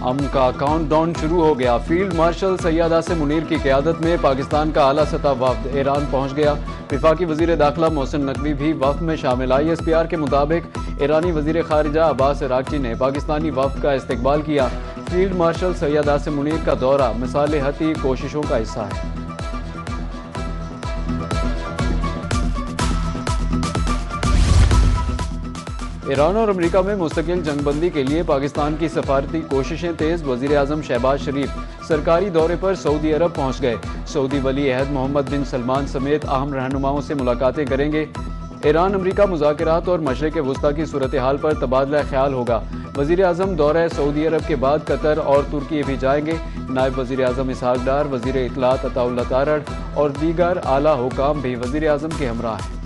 अमन का काउंटडाउन शुरू हो गया। फील्ड मार्शल सैयद आसिम मुनीर की क़यादत में पाकिस्तान का आला सतह वफ्द ईरान पहुंच गया। वफाकी वज़ीर दाखिला मोहसिन नकवी भी वफ्द में शामिल। ISPR के मुताबिक ईरानी वज़ीर खारिजा अब्बास अरागची ने पाकिस्तानी वफ्द का इस्तकबाल किया। फील्ड मार्शल सैयद आसिम मुनीर का दौरा मसालेहती कोशिशों का हिस्सा है। ईरान और अमेरिका में मुस्तकिल जंगबंदी के लिए पाकिस्तान की सफारती कोशिशें तेज। वज़ीर आज़म शहबाज शरीफ सरकारी दौरे पर सऊदी अरब पहुंच गए। सऊदी वली अहद मोहम्मद बिन सलमान समेत अहम रहनुमाओं से मुलाकातें करेंगे। ईरान अमेरिका मुज़ाकरात और मशरिक़ वुस्ता की सूरत हाल पर तबादला ख्याल होगा। वज़ीर आज़म दौरा सऊदी अरब के बाद कतर और तुर्की भी जाएंगे। नायब वज़ीर आज़म इसहाक डार, वज़ीर इत्तलात अताउल्लाह तारड़ और दीगर आला हुकाम भी वज़ीर आज़म के हमरा हैं।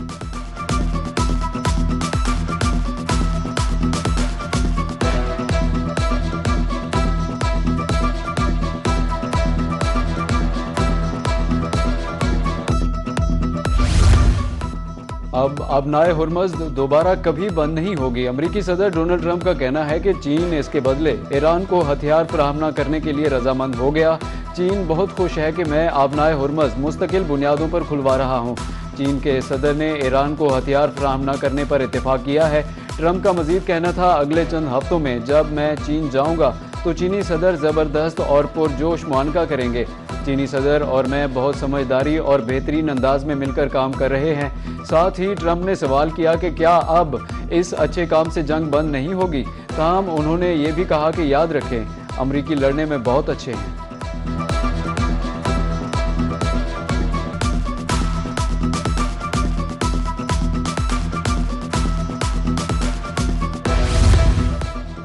अब नाए हुर्मज़ दोबारा कभी बंद नहीं होगी। अमरीकी सदर डोनाल्ड ट्रंप का कहना है कि चीन इसके बदले ईरान को हथियार फराहम न करने के लिए रजामंद हो गया। चीन बहुत खुश है कि मैं आबनाए हुर्मज़ मुस्तकिल बुनियादों पर खुलवा रहा हूँ। चीन के सदर ने ईरान को हथियार फराहम न करने पर इत्तेफाक किया है। ट्रंप का मजीद कहना था, अगले चंद हफ्तों में जब मैं चीन जाऊँगा तो चीनी सदर ज़बरदस्त और पुरजोश मुआनका करेंगे। चीनी सदर और मैं बहुत समझदारी और बेहतरीन अंदाज में मिलकर काम कर रहे हैं। साथ ही ट्रंप ने सवाल किया कि क्या अब इस अच्छे काम से जंग बंद नहीं होगी। ताहम उन्होंने ये भी कहा कि याद रखें, अमरीकी लड़ने में बहुत अच्छे हैं।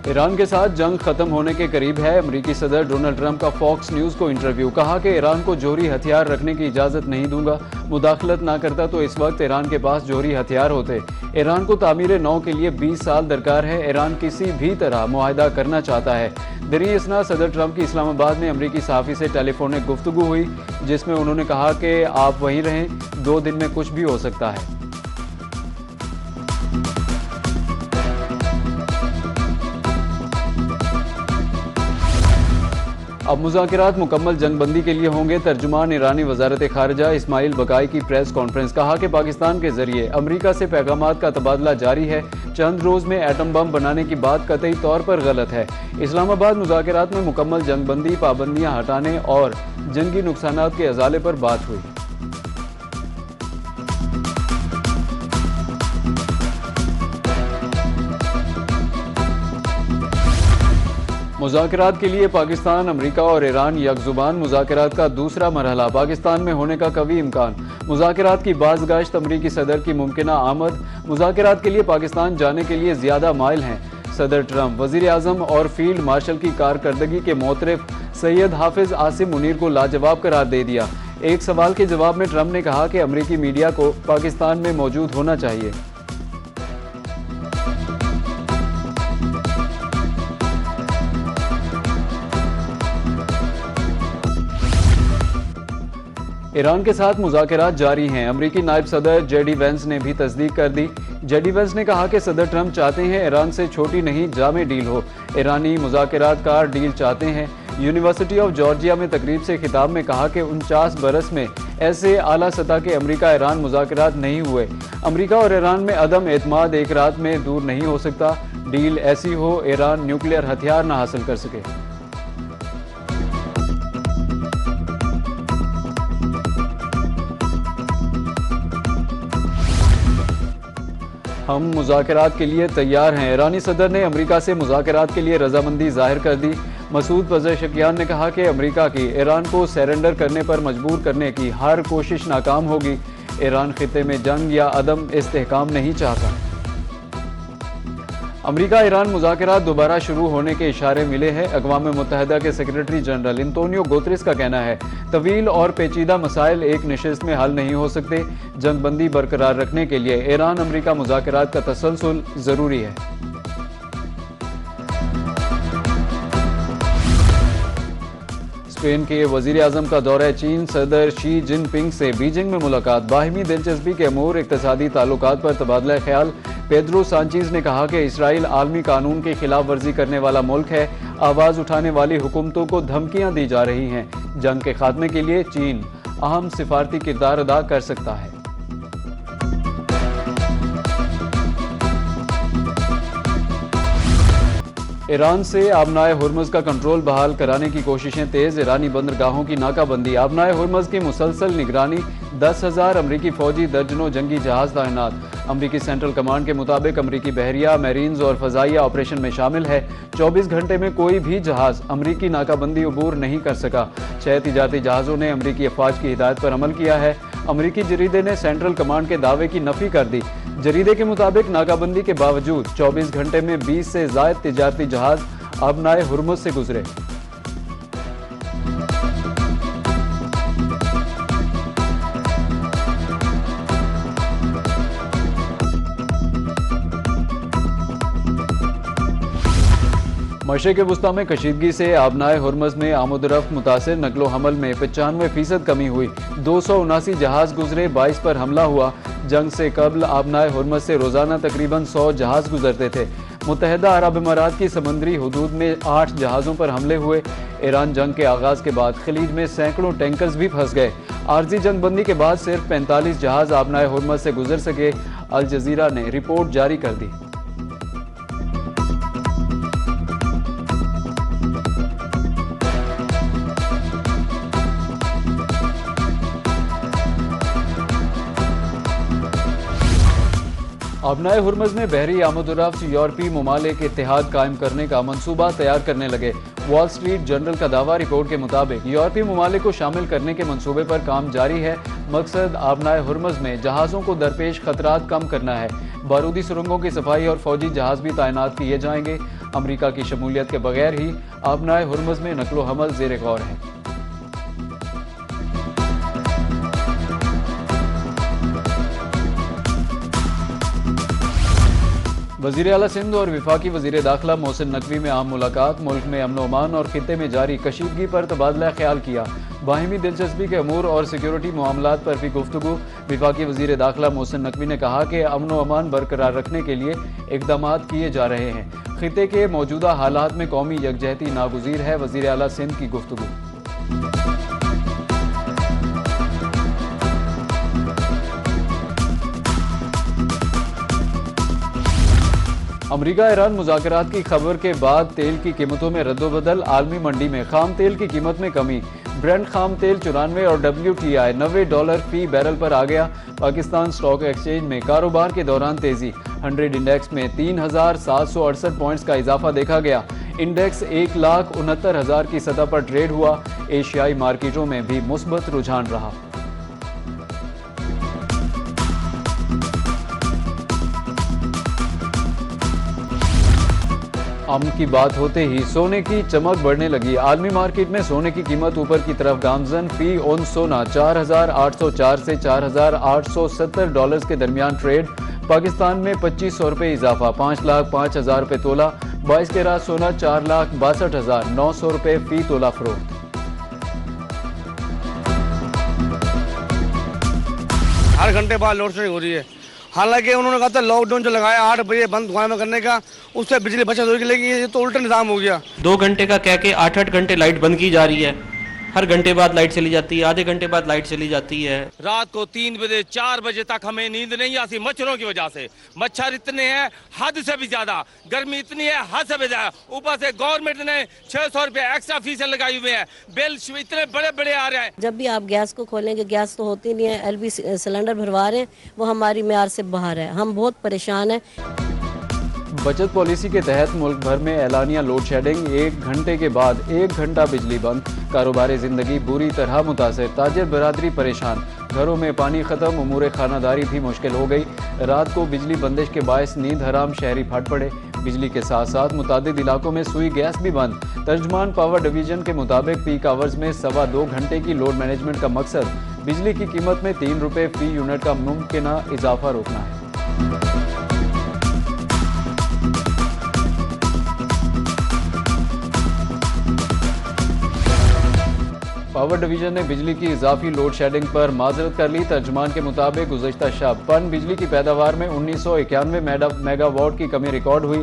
ईरान के साथ जंग खत्म होने के करीब है। अमरीकी सदर डोनाल्ड ट्रंप का फॉक्स न्यूज़ को इंटरव्यू। कहा कि ईरान को जोहरी हथियार रखने की इजाज़त नहीं दूंगा। मुदाखलत ना करता तो इस वक्त ईरान के पास जोहरी हथियार होते। ईरान को तामीर नौ के लिए 20 साल दरकार है। ईरान किसी भी तरह मुआहदा करना चाहता है। दरी इसना सदर ट्रंप की इस्लामाबाद में अमरीकी सहाफ़ी से टेलीफोनिक गुफ्तगू हुई, जिसमें उन्होंने कहा कि आप वहीं रहें, 2 दिन में कुछ भी हो सकता है। अब मुज़ाकरात मुकम्मल जंगबंदी के लिए होंगे। तर्जुमान ईरानी वज़ारत ख़ारिजा इस्माइल बकाई की प्रेस कॉन्फ्रेंस। कहा कि पाकिस्तान के जरिए अमरीका से पैगामात का तबादला जारी है। चंद रोज़ में एटम बम बनाने की बात कतई तौर पर गलत है। इस्लामाबाद मुज़ाकरात में मुकम्मल जंगबंदी, पाबंदियाँ हटाने और जंगी नुकसानात के अजाले पर बात हुई। मुज़ाकरात के लिए पाकिस्तान, अमरीका और ईरान यकजुबान। मुज़ाकरात का दूसरा मरहला पाकिस्तान में होने का कवी इम्कान। मुज़ाकरात की बाज़गाश्त, अमरीकी सदर की मुमकिना आमद। मुज़ाकरात के लिए पाकिस्तान जाने के लिए ज़्यादा माइल हैं। सदर ट्रंप वज़ीर आज़म और फील्ड मार्शल की कारकर्दगी के मोतरफ सैयद हाफिज़ आसिम मुनीर को लाजवाब करार दे दिया। एक सवाल के जवाब में ट्रंप ने कहा कि अमरीकी मीडिया को पाकिस्तान में मौजूद होना चाहिए। ईरान के साथ मुज़ाकरात जारी हैं। अमरीकी नायब सदर JD वेंस ने भी तस्दीक कर दी। JD वेंस ने कहा कि सदर ट्रंप चाहते हैं ईरान से छोटी नहीं जामे डील हो। ईरानी मुज़ाकरातकार डील चाहते हैं। यूनिवर्सिटी ऑफ जॉर्जिया में तकरीब से खिताब में कहा कि 49 बरस में ऐसे आला सतह के अमरीका ईरान मुज़ाकरात नहीं हुए। अमरीका और ईरान में अदम एतमाद एक रात में दूर नहीं हो सकता। डील ऐसी हो ईरान न्यूक्लियर हथियार न हासिल कर सके। हम मुज़ाकरात के लिए तैयार हैं। ईरानी सदर ने अमरीका से मुज़ाकरात के लिए रजामंदी जाहिर कर दी। मसूद पज़ेशकियान ने कहा कि अमरीका की ईरान को सरेंडर करने पर मजबूर करने की हर कोशिश नाकाम होगी। ईरान खित्ते में जंग या अदम इस्तेहकाम नहीं चाहता। अमरीका ईरान मुज़ाकरात दोबारा शुरू होने के इशारे मिले हैं। अक़वाम मुत्तहिदा के सेक्रेटरी जनरल एंटोनियो गुतेरेस का कहना है, तवील और पेचीदा मसाइल एक नशिस्त में हल नहीं हो सकते। जंगबंदी बरकरार रखने के लिए ईरान अमरीका मुज़ाकरात का तसलसल ज़रूरी है। स्पेन के वज़ीर आज़म का दौरा चीन। सदर शी जिनपिंग से बीजिंग में मुलाकात। बाहिमी दिलचस्पी के अमूर, इक़्तिसादी ताल्लुकात पर तबादला ख्याल। पेड्रो सांचेज ने कहा कि इसराइल आलमी कानून की खिलाफ वर्जी करने वाला मुल्क है। आवाज उठाने वाली हुकूमतों को धमकियां दी जा रही हैं। जंग के खात्मे के लिए चीन अहम सिफारती किरदार अदा कर सकता है। ईरान से आबनाए हुर्मुज़ का कंट्रोल बहाल कराने की कोशिशें तेज। ईरानी बंदरगाहों की नाकाबंदी, आबनाए हुर्मुज़ की मुसलसल निगरानी, 10,000 अमरीकी फौजी, दर्जनों जंगी जहाज तैनात। अमरीकी सेंट्रल कमांड के मुताबिक अमरीकी बहरिया, मैरीन्स और फजाइया ऑपरेशन में शामिल है। 24 घंटे में कोई भी जहाज अमरीकी नाकाबंदी अबूर नहीं कर सका। 6 तिजारती जहाज़ों ने अमरीकी अफवाज की हिदायत पर अमल किया है। अमरीकी जरीदे ने सेंट्रल कमांड के दावे की नफी कर दी। जरीदे के मुताबिक नाकाबंदी के बावजूद 24 घंटे में 20 से ज़ायद तिजारती जहाज आबनाए हुर्मुज़ से गुजरे। मशरिक़ वुस्ता में कशीदगी से आबनाए हुर्मुज़ में आमदोरफ्त मुतासिर। नकलो हमल में 95% कमी हुई। 279 जहाज गुजरे, 22 पर हमला हुआ। जंग से कबल आबनाए हुर्मुज़ से रोजाना तकरीबन 100 जहाज गुजरते थे। मुत्तहिदा अरब अमारात की समंदरी हुदूद में 8 जहाज़ों पर हमले हुए। ईरान जंग के आगाज़ के बाद खलीज में सैकड़ों टैंकर्स भी फंस गए। आर्जी जंगबंदी के बाद सिर्फ 45 जहाज आबनाए हुर्मुज़ से गुजर सके। अल जज़ीरा ने रिपोर्ट जारी कर दी। आबनाए हुर्मुज़ में बहरी आमदोरफ्त यूरोपीय ममालिक इत्तेहाद कायम करने का मंसूबा तैयार करने लगे। वॉल स्ट्रीट जर्नल का दावा। रिपोर्ट के मुताबिक यूरोपीय ममालिक को शामिल करने के मंसूबे पर काम जारी है। मकसद आबनाए हुर्मुज़ में जहाज़ों को दरपेश खतरात कम करना है। बारूदी सुरंगों की सफाई और फौजी जहाज भी तैनात किए जाएंगे। अमरीका की शमूलियत के बगैर ही आबनाए हुर्मुज़ में नकलो हमल ज़ेर गौर है। वज़ीर आला सिंध और वफाकी वज़ीर दाखिला मोहसिन नकवी में आम मुलाकात। मुल्क में अमन अमान और खित्ते में जारी कशीदगी पर तबादला ख्याल किया। बाहिमी दिलचस्पी के अमूर और सिक्योरिटी मामलात पर भी गुफ्तगू। वफाकी वज़ीर दाखिला मोहसिन नकवी ने कहा कि अमन अमान बरकरार रखने के लिए इक़दाम किए जा रहे हैं। खित्ते के मौजूदा हालात में कौमी यकजहती नागुज़ीर है। वज़ीर आला सिंध की गुफ्तगू। अमरीका ईरान मुज़ाकरात की खबर के बाद तेल की कीमतों में रद्दोबदल। आलमी मंडी में खाम तेल की कीमत में कमी। ब्रेंट खाम तेल 94 और WTI $90 फी बैरल पर आ गया। पाकिस्तान स्टॉक एक्सचेंज में कारोबार के दौरान तेजी। 100 इंडेक्स में 3,768 पॉइंट्स का इजाफा देखा गया। इंडेक्स 1,69,000 की सतह पर ट्रेड हुआ। एशियाई मार्केटों में भी मुस्बत रुझान रहा। अमन की बात होते ही सोने की चमक बढ़ने लगी। आलमी मार्केट में सोने की कीमत ऊपर की तरफ गामजन। फी औंस सोना 4,804 से 4,870 डॉलर्स के दरमियान ट्रेड। पाकिस्तान में 2500 रुपये इजाफा, 5,05,000 रुपये तोला। 22 कैरात सोना 4,62,900 रुपये फी तोला फरोख्त। हर घंटे बाद लोड शेडिंग हो रही है। हालांकि उन्होंने कहा था लॉकडाउन जो लगाया 8 बजे बंद दुकान में करने का, उससे बिजली बचत होगी, लेकिन ये तो उल्टा निज़ाम हो गया। 2 घंटे का कह के 8-8 घंटे लाइट बंद की जा रही है। हर घंटे बाद लाइट चली जाती है, आधे घंटे बाद लाइट चली जाती है। रात को 3 बजे 4 बजे तक हमें नींद नहीं आती मच्छरों की वजह से। मच्छर इतने हैं हद से भी ज्यादा, गर्मी इतनी है हद से भी ज्यादा। ऊपर से गवर्नमेंट ने 600 रुपए एक्स्ट्रा फीस लगाई हुए हैं। बिल इतने बड़े बड़े आ रहे हैं। जब भी आप गैस को खोलेंगे गैस तो होती नहीं है। LP सिलेंडर भरवा रहे हैं, वो हमारी मेयार से बाहर है। हम बहुत परेशान हैं। बचत पॉलिसी के तहत मुल्क भर में एलानिया लोड शेडिंग। 1 घंटे के बाद 1 घंटा बिजली बंद। कारोबारी जिंदगी बुरी तरह मुतासर। ताजिर बरादरी परेशान। घरों में पानी खत्म, उमूर खानादारी भी मुश्किल हो गई। रात को बिजली बंदिश के बायस नींद हराम, शहरी फट पड़े। बिजली के साथ साथ मुतादिद इलाकों में सुई गैस भी बंद। तर्जमान पावर डिवीजन के मुताबिक पीक आवर्स में 2.25 घंटे की लोड मैनेजमेंट का मकसद बिजली की कीमत में 3 रुपये फी यूनिट का मुमकिना इजाफा रोकना है। पावर डिवीजन ने बिजली की इजाफी लोड शेडिंग पर माजरत कर ली। तर्जुमान के मुताबिक गुज़श्ता शब पन बिजली की पैदावार में 1991 मेगावाट की कमी रिकॉर्ड हुई।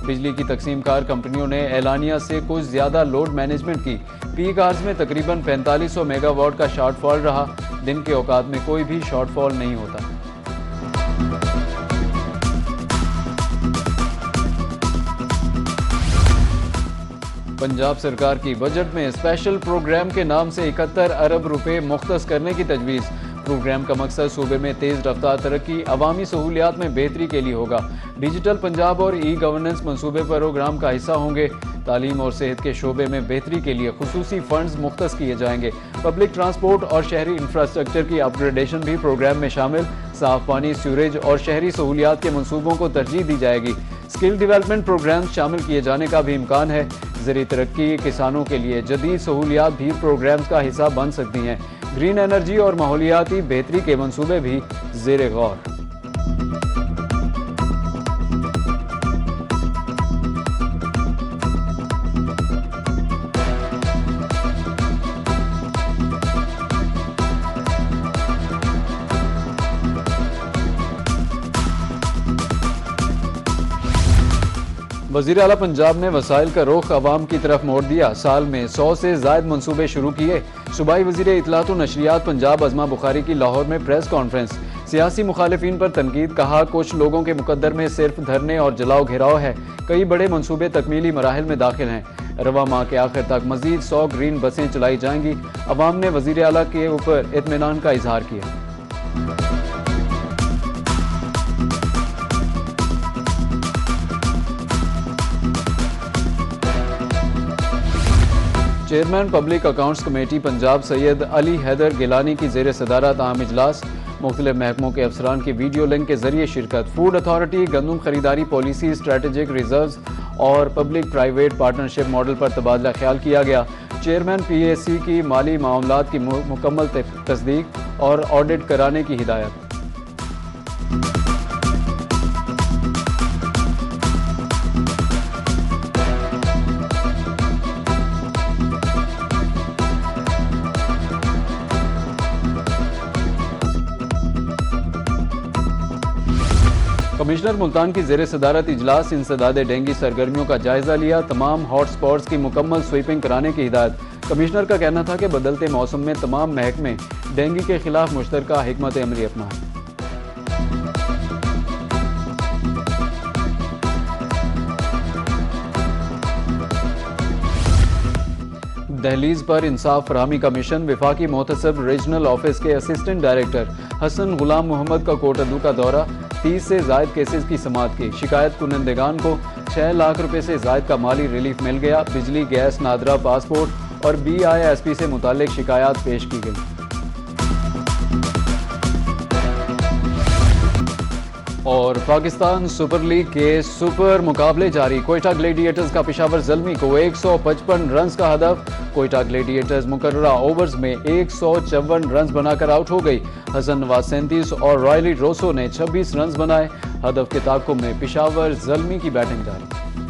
बिजली की तकसीमकार कंपनियों ने एलानिया से कुछ ज़्यादा लोड मैनेजमेंट की। पीक आवर्स में तकरीबन 4500 मेगावाट का शॉर्टफॉल रहा। दिन के औकात में कोई भी शॉर्टफॉल नहीं होता। पंजाब सरकार की बजट में स्पेशल प्रोग्राम के नाम से 71 अरब रुपए मुख्तस करने की तजवीज़। प्रोग्राम का मकसद सूबे में तेज़ रफ्तार तरक्की, अवामी सहूलियात में बेहतरी के लिए होगा। डिजिटल पंजाब और ई गवर्नेंस मनसूबे प्रोग्राम का हिस्सा होंगे। तालीम और सेहत के शोबे में बेहतरी के लिए खुसूसी फंड्स मुख्तस किए जाएंगे। पब्लिक ट्रांसपोर्ट और शहरी इंफ्रास्ट्रक्चर की अपग्रेडेशन भी प्रोग्राम में शामिल। साफ पानी, सीवरेज और शहरी सहूलियात के मनसूबों को तरजीह दी जाएगी। स्किल डेवलपमेंट प्रोग्राम शामिल किए जाने का भी इम्कान है। ज़रिए तरक्की, किसानों के लिए जदीद सहूलियात भी प्रोग्राम्स का हिस्सा बन सकती हैं। ग्रीन एनर्जी और माहौलियाती बेहतरी के मंसूबे भी ज़ेरे गौर। वज़ीर आला पंजाब ने वसाइल का रुख अवाम की तरफ मोड़ दिया। साल में 100 से ज़ायद मंसूबे शुरू किए। सूबाई वज़ीर इत्तलात व नशरियात पंजाब अज़मा बुखारी की लाहौर में प्रेस कॉन्फ्रेंस। सियासी मुखालिफिन पर तनकीद, कहा कुछ लोगों के मुकद्दर में सिर्फ धरने और जलाओ घेराव है। कई बड़े मंसूबे तकमीली मराहिल में दाखिल हैं। रवा माह के आखिर तक मजीद 100 ग्रीन बसें चलाई जाएंगी। अवाम ने वज़ीर आला के ऊपर इत्मीनान का इजहार किया। Chairman public accounts committee Punjab Syed Ali Haider Gilani की ज़ेर सदारत आम इजलास। मुख्तलिफ महकमों के अफसरान की वीडियो लिंक के जरिए शिरकत। फूड अथॉरिटी, गंदम खरीदारी पॉलिसी, स्ट्रेटेजिक रिजर्व और पब्लिक प्राइवेट पार्टनरशिप मॉडल पर तबादला ख्याल किया गया। चेयरमैन PAC की माली मामलात की मुकम्मल तस्दीक और ऑडिट कराने की हिदायत। कमिश्नर मुल्तान की ज़ेर सदारत इजलास। इंसदाद डेंगू सरगर्मियों का जायजा लिया। तमाम हॉट स्पॉट्स की मुकम्मल स्वीपिंग कराने की हिदायत। कमिश्नर का कहना था कि बदलते मौसम में तमाम महकमे डेंगू के खिलाफ मुश्तरका हिकमत अमली अपनाएं। दहलीज पर इंसाफ फरहमी का मिशन। विफाकी मोहतसब रीजनल ऑफिस के असिस्टेंट डायरेक्टर हसन गुलाम मोहम्मद का कोटअदू का दौरा। 30 से ज़ायद केसेस की समाअत की। शिकायत कुनंदगान को 6 लाख रुपए से ज़ायद का माली रिलीफ मिल गया। बिजली, गैस, नादरा, पासपोर्ट और BISP से मुतालिक शिकायत पेश की गई। और पाकिस्तान सुपर लीग के सुपर मुकाबले जारी। कोयटा ग्लेडिएटर्स का पेशावर ज़ल्मी को 155 रन्स का हदफ। कोयटा ग्लेडिएटर्स मुकर्ररा ओवर्स में 154 रन्स बनाकर आउट हो गई। हसन नवाज 37 और रॉयली रोसो ने 26 रन्स बनाए। हदफ के ताक़ुब में पेशावर ज़ल्मी की बैटिंग जारी।